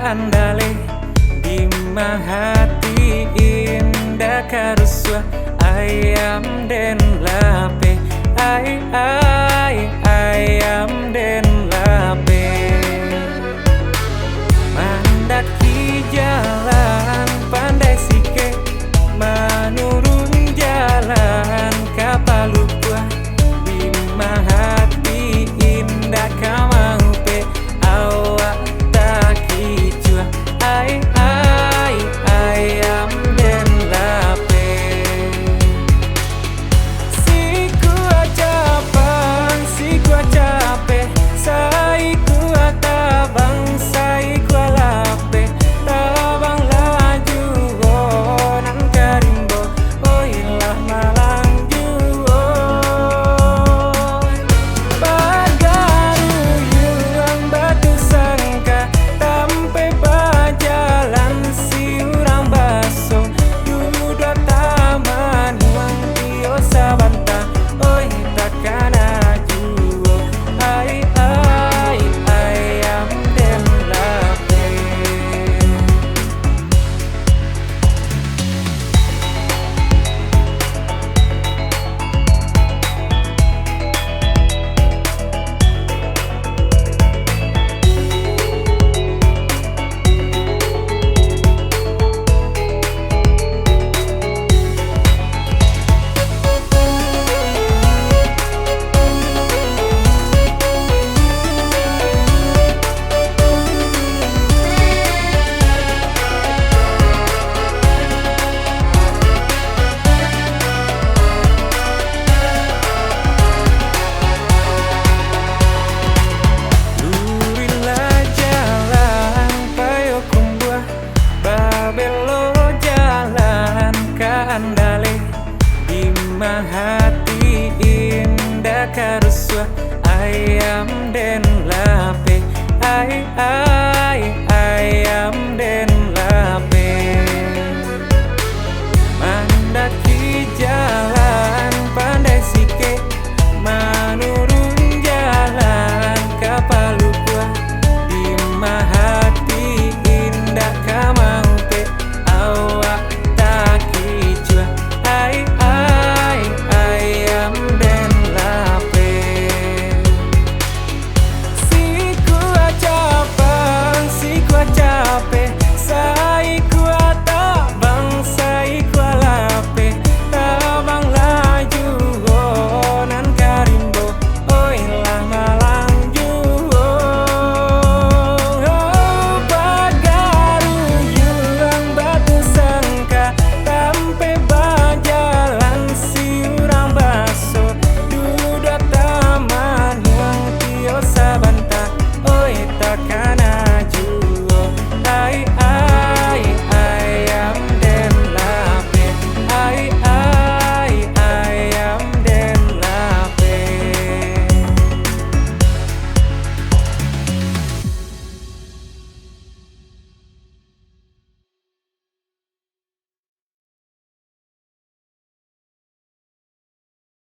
andale di hati indah karuswa ayam den lape ayam den lape mandaki jalan pandai sike menurun jalan kapal lupa di hati indah kamaupe awak tak kicua ayam den lape si kuat capek sai kuat tabang sai kuat lape tabang laju nan karimbo oilah malang juo pagaru yang batu sangka tampe bajalan si urang baso duda taman uang dio sabanta oi takkan ajuo ayam den lape Lurilah jalan payo kumbuah babelo jalan ke andale di hati indah karuswa ayam den lape